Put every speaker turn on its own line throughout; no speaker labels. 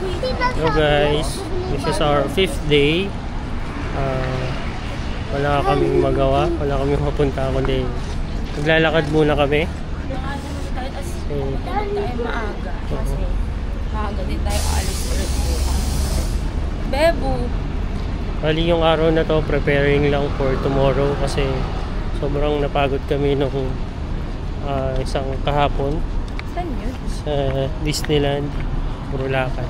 Hello guys, this is our 5th day. Wala kaming magawa, wala kaming mapunta kundi maglalakad muna kami.
Tayo maaga kasi maaga din tayo alis ulit bukas. Bebo!
Bali yung araw na to, preparing lang for tomorrow kasi sobrang napagod kami nung isang kahapon.
Saan yun?
Sa Disneyland, puro lakad.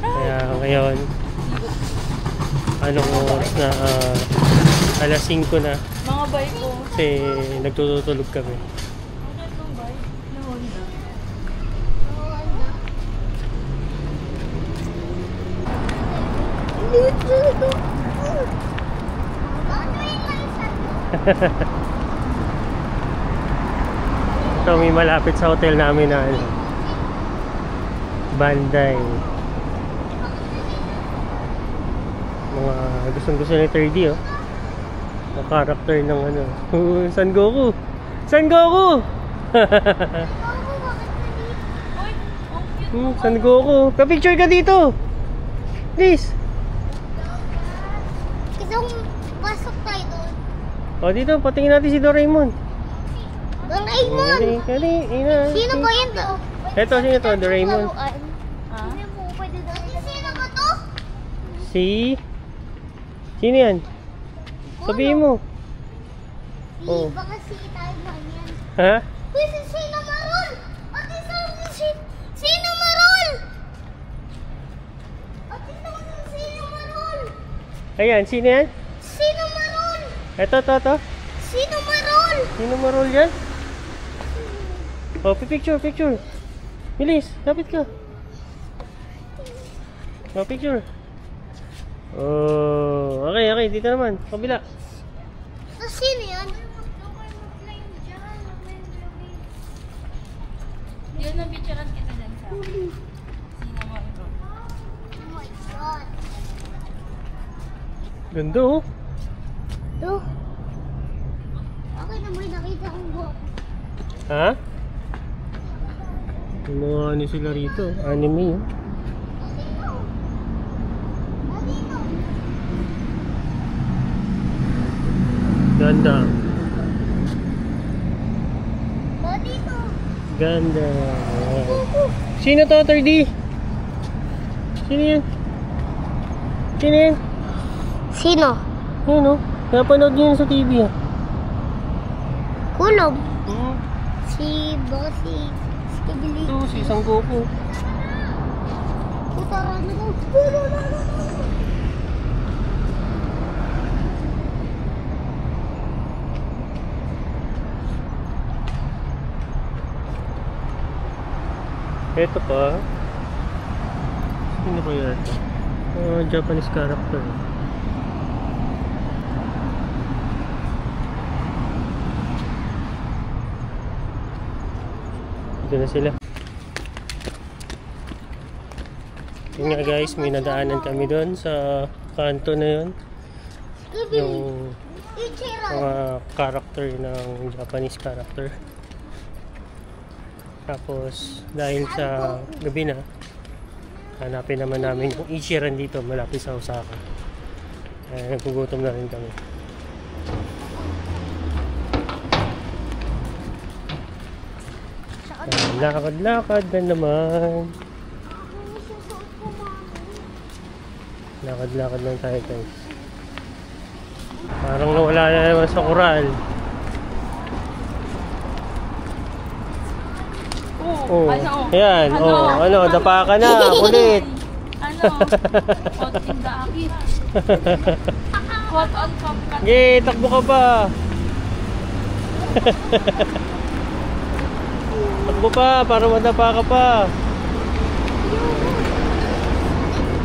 Kaya ngayon, anong oras na? Alas 5 na.
Mga bike ko.
Kasi nagtutulog kami.
Ano itong bike? Na Honda?
Ito may malapit sa hotel namin na ano, Banday. Mga gustong-gusto ni 3D oh. Mga character ng ano. San Goku! San Goku! San Goku! Pa-picture ka dito! Please!
Isang pasok tayo doon.
O dito, patingin natin si Doraemon.
Doraemon! Sino ba yan to?
Eto, sino to? Doraemon.
Sino ba to?
Sino yan? Sabihin mo. Oh.
Baka si tayo man yan.
Ha?
Uy, si Sino Marol! Ate si Sino Marol! Ate si Sino Marol!
Ayan, sino yan?
Sino Marol!
Eto, to.
Sino Marol!
Sino marol yan? Oh, picture. Bilis, lapit ka. Oh, picture. Oh, okay, dito naman, kabila.
So, sino yan?
Yun ang picturean kita dyan sa Sino Marol.
Oh my God.
Ganda oh.
Ito. Okay na may nakita kong buhok.
Ha? Yung mga ano sila rito, anime oh. Ganda.
Dito.
Ganda. Sino to, 3D? Sino yan?
Sino?
Yun oh. Napanood niyo yun sa TV ah.
Kulob. Si Kibili.
Ito, si Sang Goku.
Putara na ko.
Ito pa. Sino ba yan? Japanese character. Ito na sila. Yun nga guys, may nadaanan kami doon sa kanto na yun. Yung mga character ng Japanese character. Tapos dahil sa gabi na, hanapin naman namin yung Ichiran dito malapit sa Osaka. Nagugutom na rin kami. Lakad-lakad na naman. Lakad-lakad lang tayo guys. Parang nawala na naman sa koral. Oh. Ayan, ano, dapa ka na, kulit.
Hot in the akit. Hot on top ka.
Sige, takbo ka pa. Takbo pa, para madapa ka pa.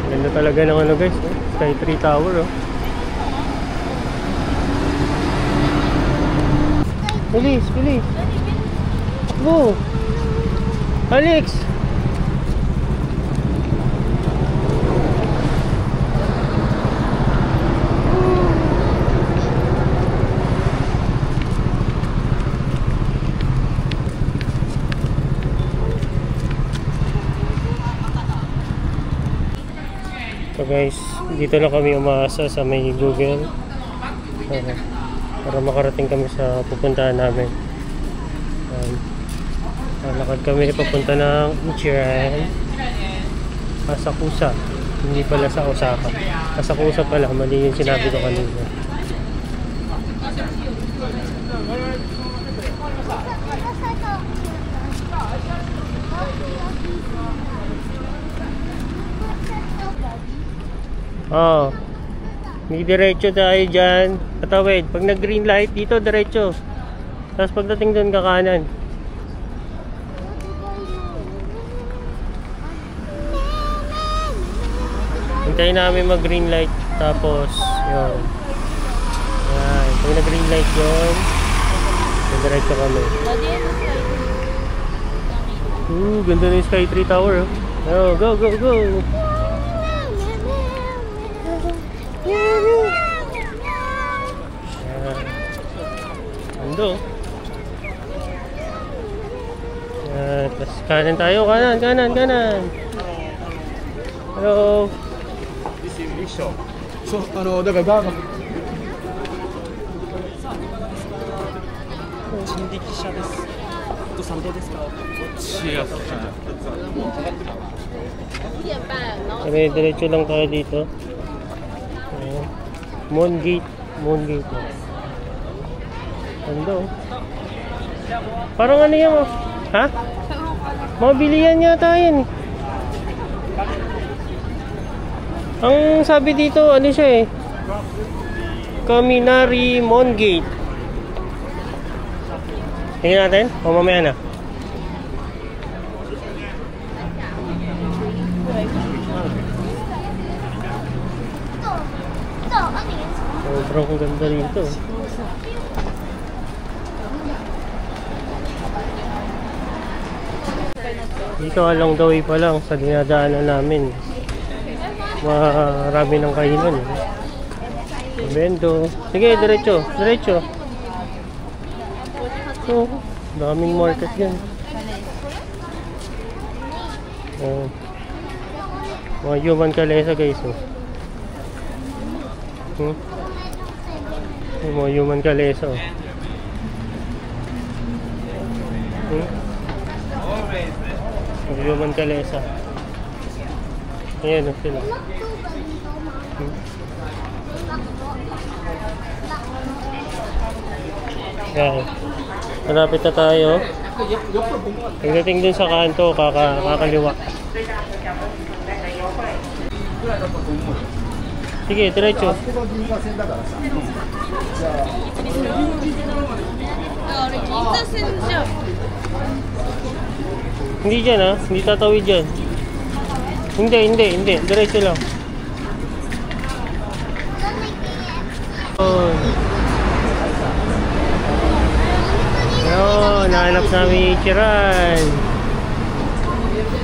Ganda talaga ng ano guys, Sky Tree Tower oh. Bilis. Takbo. Alex! So guys, dito lang kami umaasa sa may Google para makarating kami sa pupuntahan namin. Lalakad kami papunta ng Ichiran, Asakusa. Hindi pala sa Osaka. Asakusa pala, mali yung sinabi ko kanina. Oh, may diretso tayo dyan. Patawid, pag nag green light dito diretso, tapos pagdating doon kakanan. Hintayin namin mag green light, tapos yun, yan, pag nag green light yun, diretso kami. Ganda na yung Sky Tree Tower. Oh, go go go. Ando. Tapos kanan tayo, kanan. Hello.
So, だからガーガー人力車です。お父さんどうですか？違う。
Diretso lang tayo dito. Moon Gate. Ando. Parang ano yan, ha? Mabilihan yata yan. Ang sabi dito, ano siya eh, Kaminari Moon Gate. Tingnan natin, o mamaya na. Sobrang ganda rito. Dito along the way pa lang sa dinadaanan namin, marami ng kainan eh. Bendo. Sige, diretso. Oh, daming market yan. Oh, mga human kalesa guys. Mga human kalesa. Human kalesa. Ayan sila. Yan. Malapit na tayo. Pagdating dun sa kanto, kakaliwa. Sige, diretso. Hindi dyan ha, hindi tatawid dyan. Hindi, diretso lang. Ayun, nahanap namin yung Ichiran.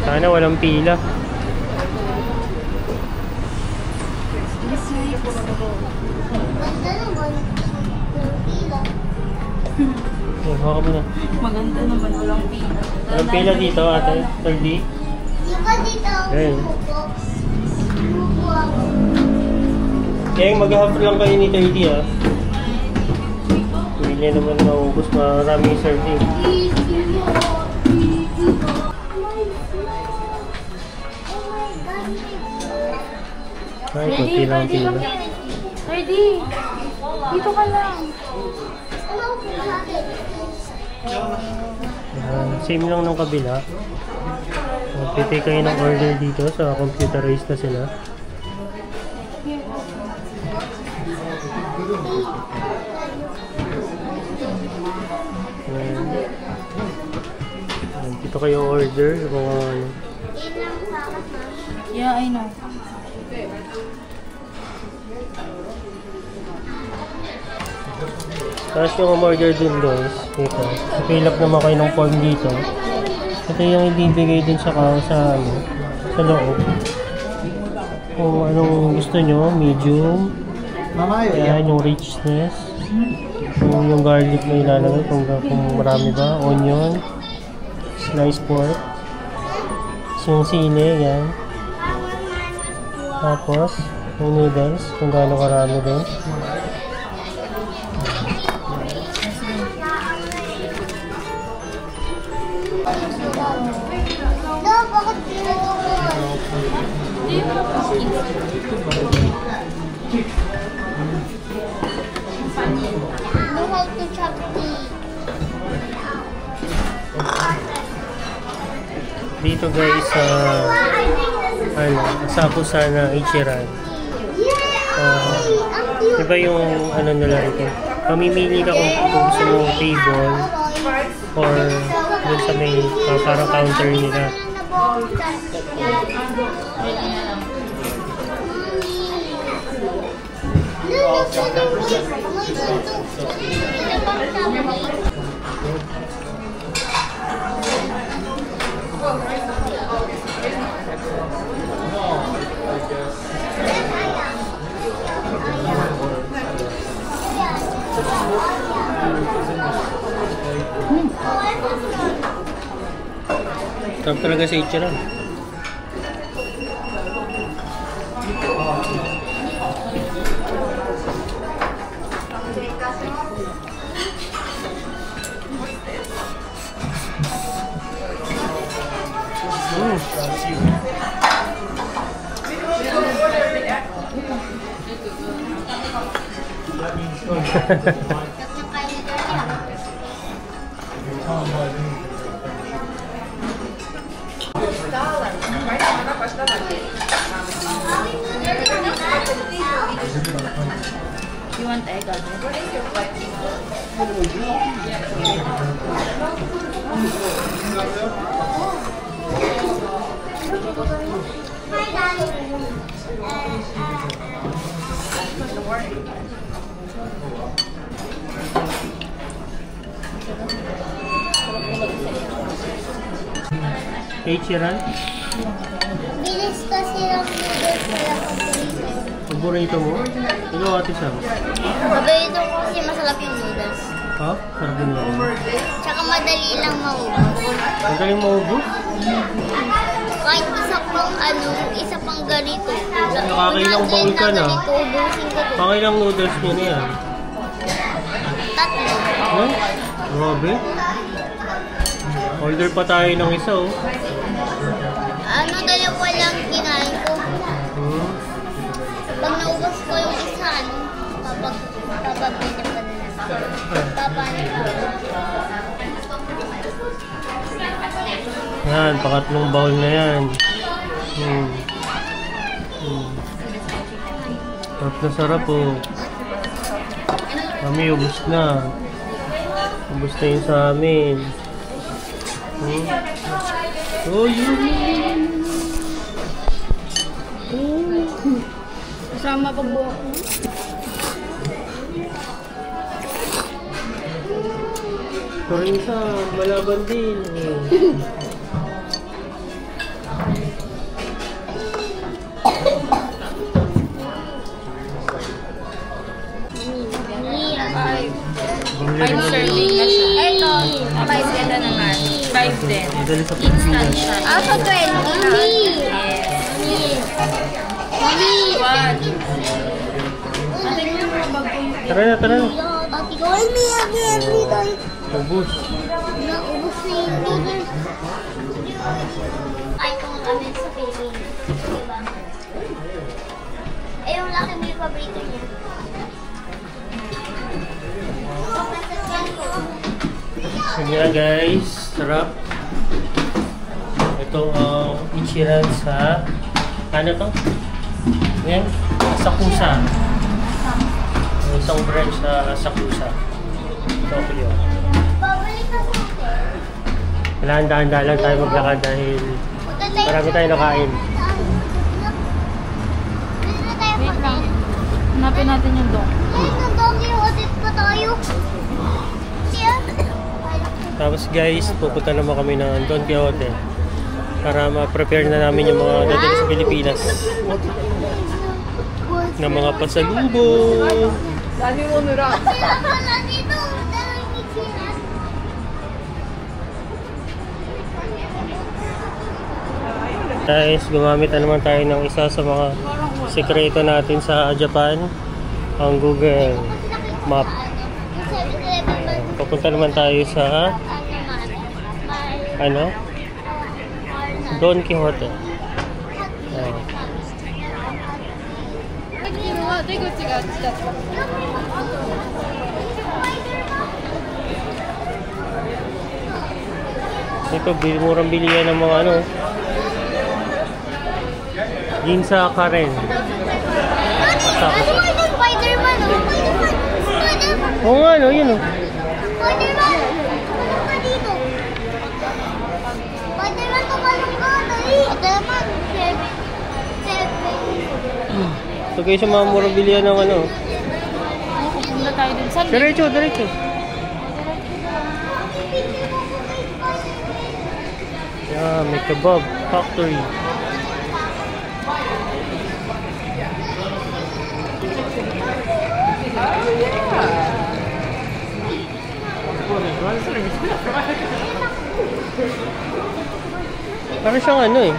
Sana walang pila. Hawa mo na.
Maganda naman, walang pila.
Walang pila dito, ate. 30. Ayun. Kaya mag-hapon lang kayo ni 30 ah. Hindi naman maubos, maraming serving. Ay, kunti lang pila.
Ready? Dito ka lang.
Same lang ng kabila. Pwede kayo ng order dito sa computerized na sila. Dito kayo order kung ano.
Yeah, I know.
Tapos yung order dun guys, dito. Fill up naman kayo ng form dito. Ito yung ibibigay dun sa loob. Kung anong gusto nyo, medium. Ayan, yung richness. Yung garlic na ilalagay, kung marami ba. Onion. Sliced pork. Yung sili, yan. Tapos, yung noodles, kung gaano karami din.
No, bakit ginagawa? Know how to chop tea.
Dito guys, Asakusa na Ichiran. Diba yung ano nila rito? Mamimili ka kung gusto mo table or dun sa may parang counter nila. Sarap talaga sa Ichiran.
You want egg on it? What is your
Ichiran?
Bilis kasi lang noodles kaya paborito.
Paborito mo? Ikaw Ate Sam?
Paborito ko kasi masarap yung noodles.
Ha? Sarap din lang.
Tsaka madali lang maubos.
Magaling maubos?
Kahit isa pang ganito.
Nakakailang bowl ka na.
Ganito, ubusin ko to.
Pakailang noodles nyo na yan.
Tatlo.
Huh? Grabe. Order pa tayo ng isa oh.
Dalawa lang kinain ko. Pag naubos ko yung isa, papabili pa na lang. Papanin ko.
Yan, pangatlong bowl na yan. Sarap na sarap oh. Kami, ubos na. Ubos na yun sa amin. Oh, yun.
Kasama pa buo.
Korinsa, malaban din.
Five serving na siya. Ito, 5 ganda naman. 5 din.
Madali sa
Instant
Pilipinas.
siya.
Sa 20 na.
One.
Tara na, tara na.
Tati ko, every day.
Ubus.
Naubos na yung noodles. Ay, kung kami sa Pilipinas. Diba? Eh, yung laki mo yung paborito niya.
Sige na guys, sarap. Ito ang Ichiran sa ano to? Yan, Asakusa. Isang branch sa Asakusa, Tokyo.
Babalik ka sa
Kailangan dahan-dahan lang tayo maglakad dahil marami tayo nakain.
Bili na tayo hotel.
Hanapin natin yung dong.
Ay, nandagi hotel pa tayo. Siya?
Tapos guys, pupunta naman kami ng Don Quixote para ma-prepare na namin yung mga dadali sa Pilipinas na mga pasalubong.
Sila pala dito. Daming sila.
Guys, gumamit na naman tayo ng isa sa mga Sekreto natin sa Japan, ang Google Map. Papunta naman tayo sa ano? Don Quixote. Ayan. Ito, murang bilihan ng mga ano. Ginza Karen.
Spider-Man, oh. Spider-Man.
Oo nga, no? Yun, oh.
Spider-Man. Ano dito? Spider-Man, tumalong ka. Dali. Spider-Man. 7.
Ito kayo sa mga murang bilihan ng ano.
Pupunta tayo dun. Saan?
Diretso, diretso. Yeah, may kebab factory. Parang siyang ano eh.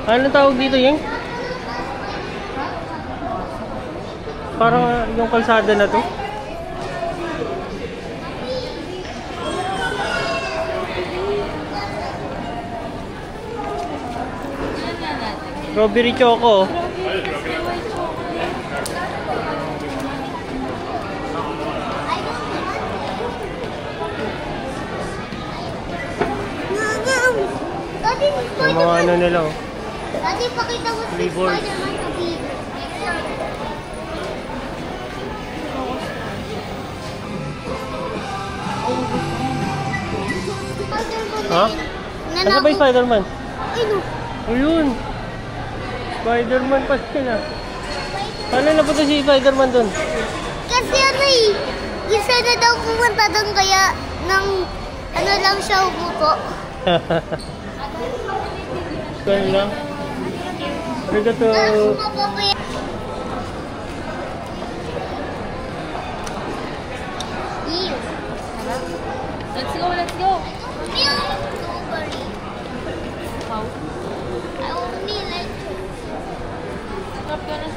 Anong tawag dito yung? Parang yung kalsada na to. Strawberry choco.
Dati,
Yung mga ano nila oh.
Dati, pakita mo si
Flavors.
Spider-Man sa video. Spider-Man
Ha?
na
Ano ba yung Spider-Man?
Ay, no.
Ayun. Spider-Man pa sila. Paano napunta si Spider-Man dun?
Kasi ano eh, isa na daw pumunta doon kaya nang ano lang siya umupo.
Kaya lang. Arigato.
Tapos mapapaya. Ew.
Let's go, let's go.
Ew. Strawberry.
Wow.
I only like
Sarap ka na.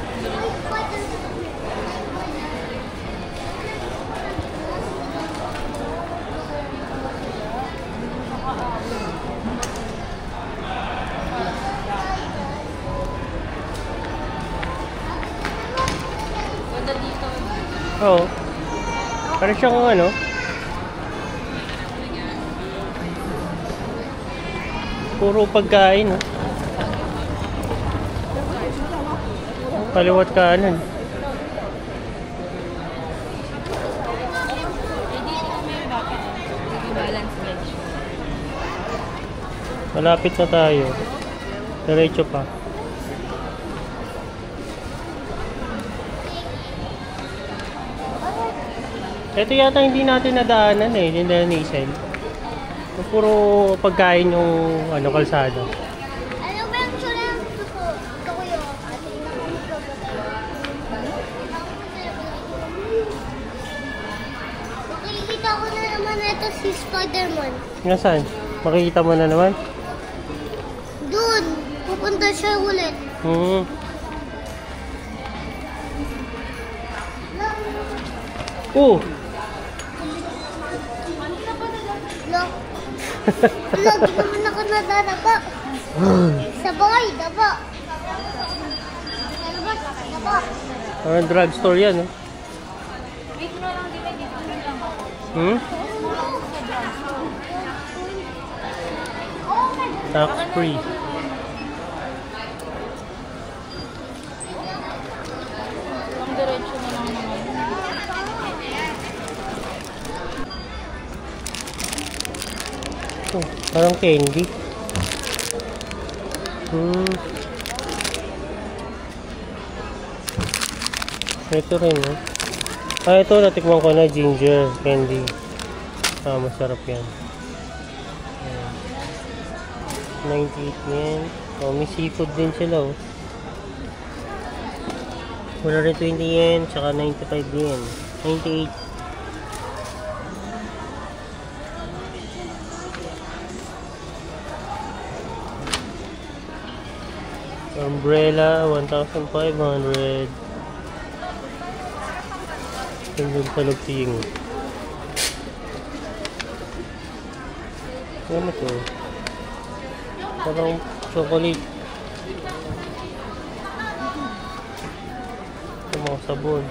Ganda dito.
Oo. Parang siyang ano. Puro pagkain, no? Kaliwat kanan.
Balance veg.
Malapit na tayo. Diretso pa. Ito yata hindi natin nadaanan eh, hindi na nisel. Puro pagkain yung ano, kalsada.
Ano ba yung tsura ng gusto? Ito ko yung ate. Makikita ko na naman ito si Spider-Man.
Nasaan? Makikita mo na naman?
Doon, pupunta siya ulit.
Hmm. Oh!
Look. Lagi naman ako nadadapa. Sabay, dapa. Dapa.
Parang drugstore yan, eh.
Wait mo lang, di ba dito lang.
Hmm? Tax free.
Ang diretso na lang naman.
Oh, parang candy. Hmm. Ito rin, eh. Ah, ito, natikman ko na, ginger candy. Ah, masarap yan. Ayan. 98 yen. Oh, may seafood din sila, oh. 120 yen, tsaka 95 yen. 98. Umbrella, 1,500. Tingnan sa lugting. Ano to? Parang chocolate. Ito mga sabon.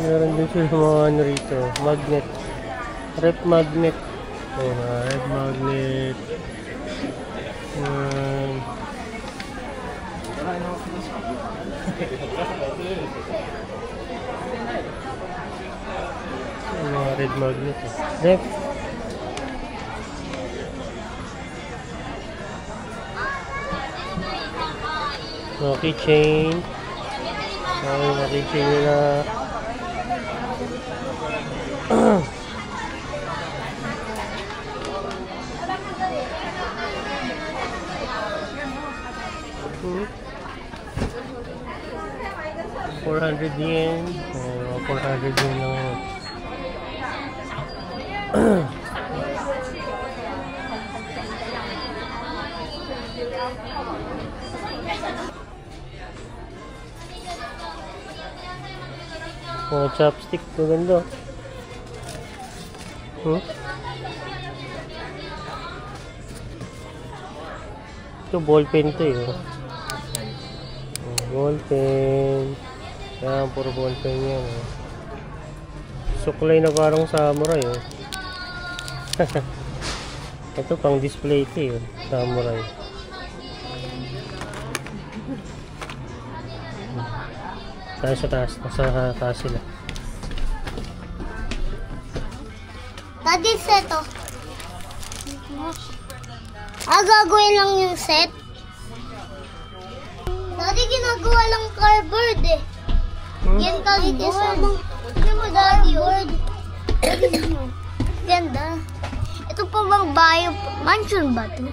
Meron din sila mga ano rito. Magnet. Rep magnet. Oh, rep magnet. Mga red magnet. Rep. Mga keychain. Mga keychain nila. yen. 400 yen lang. Mga chopstick, maganda. Ito ballpen to eh. Ballpen. Yan, puro ballpen yan. Suklay na parang samurai eh. Ito pang display ito eh. Samurai. Tayo sa taas. Nasa taas sila.
Daddy, set oh. Gagawin lang yung set. Daddy, ginagawa lang cardboard eh. Yan kagagawa. Hindi mo daddy board. Ganda. Ito pa bang bayo? Mansion ba ito?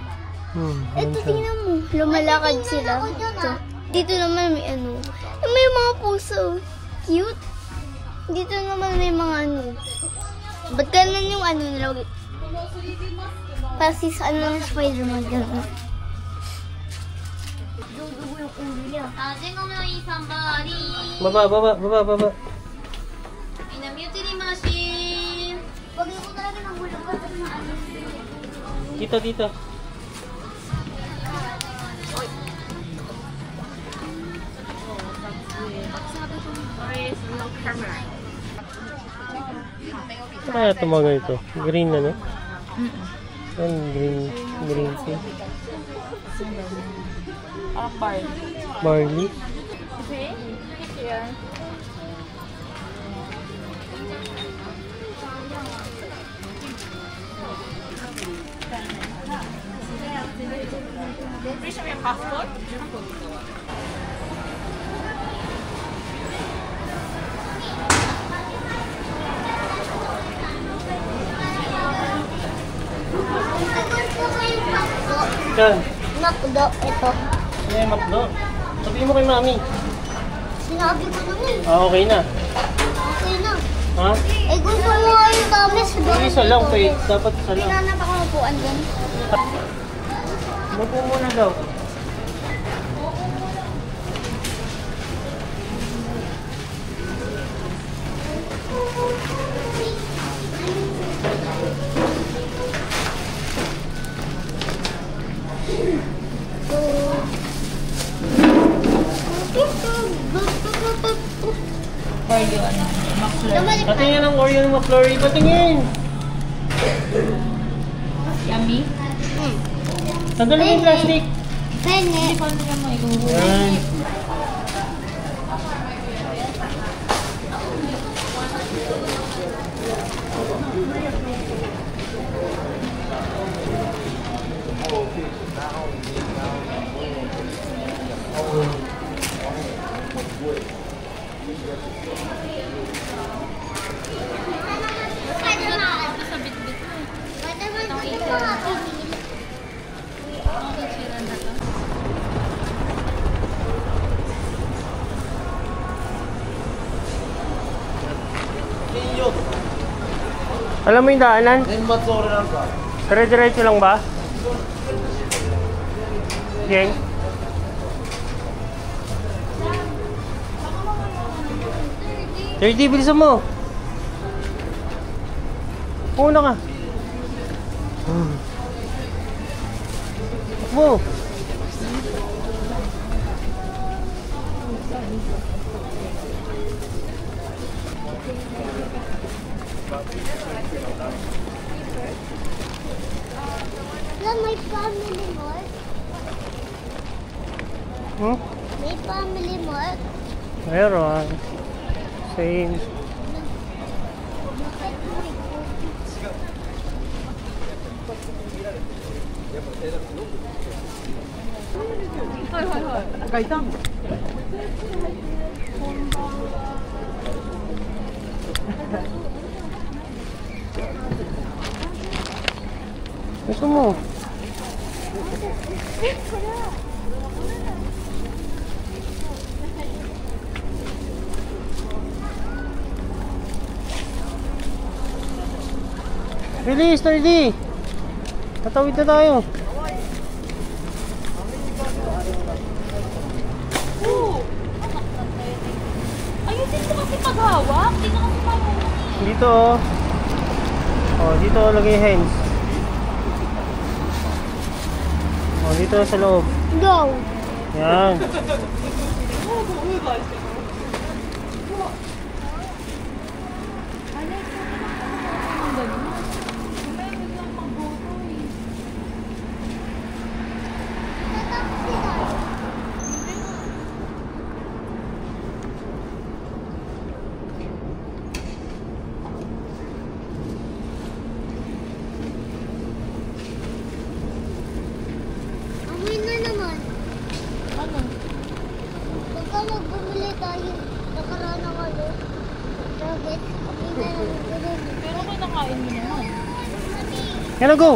Ito tingnan mo. Lumalakad sila. Ito. Dito naman may ano. May mga puso. Cute. Dito naman may mga ano. Ba't ganun yung ano nila? Kasi sa ano ng Spider-Man gano'n. Dudugo yung ulo niya.
Baba.
Pag mo talaga ng ulo ka,
Dito. Kaya ito mga ganito. Green na, no? Yan, green tea. Barley. Yan.
Makdo, ito.
Yan, makdo. Sabihin mo kay mami.
Sinabi ko naman.
Okay na.
Okay na.
Ha?
Eh, gusto mo nga yung tamis doon.
Isa lang, wait. Dapat isa lang.
Hinanap ako mapuan doon.
Mapo muna daw. Patingin ang Oreo ng McFlurry. Patingin!
Yummy?
Sandali yung plastic.
Pene.
Yan. Alam mo yung daanan? Dire-diretso lang ba? Geng. Thirty, bilisan mo. Una ka. Takbo.
Yan, may family mart. May family mart.
Meron. Same. Gusto mo? Release, ready! Tatawid na tayo.
Ayusin mo kasi paghawak. Hindi na kasi marunong.
Dito oh. Oh, dito lagay hands. Oh, dito sa loob.
Go!
Yan.
Amoy na naman.
Ano?
Pagka magbumili tayo, nakaraan ng ano, target, amoy na naman.
Pero kinakain mo naman.
Yan na, go!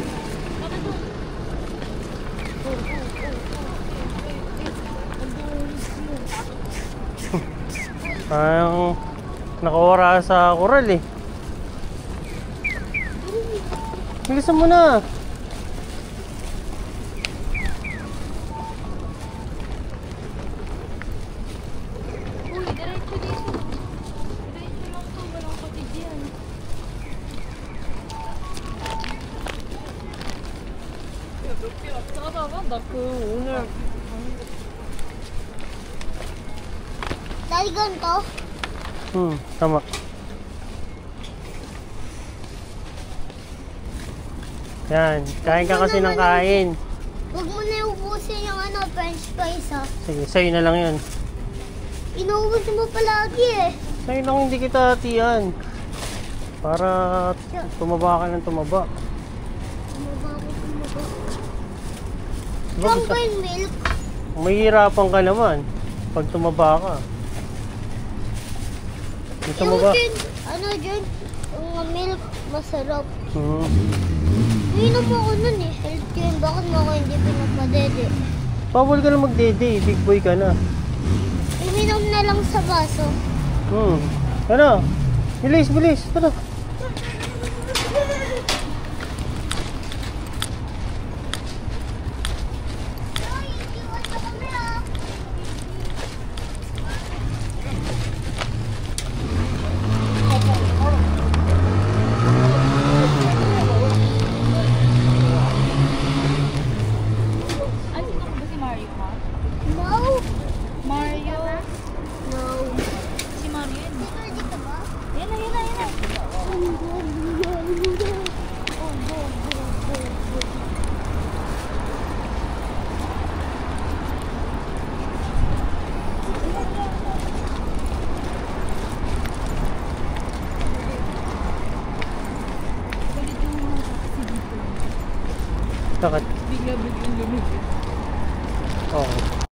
Parang nakawara sa koral eh. Bilisan mo na.
Uy, diretso dito. Diretso lang to. Walang patid yan. Saka ba? Oner.
Dahil ganito,
Tama. Yan, kain ka kasi ng kain.
huwag mo na ubusin yung ano, french fries ha.
Sige, sa'yo na lang yan.
Inuubos mo palagi eh.
Sa'yo lang hindi kita hatian. Para tumaba ka ng tumaba.
Tumaba ko, tumaba.
Diba,
Chocolate milk.
mahirapan ka naman pag tumaba ka. Gusto mo ba?
Yung ano dyan, yung milk, masarap.
Hmm.
Inom mo ako nun eh, health yun. Bakit mo ako hindi pinapadede?
Bawal ka na mag-dede, big boy ka na.
Iminom na lang sa baso.
Ano? Bilis, bilis. Tara.
Ay, sino ba si Mario ha?
No.
Mario?
No.
Si Mario yun.
Ready ka ba?
Yan na, yan na, yan na. Galit yung mga taxi dito.
Bakit?
Bigla-biglang lumigit.
Oo.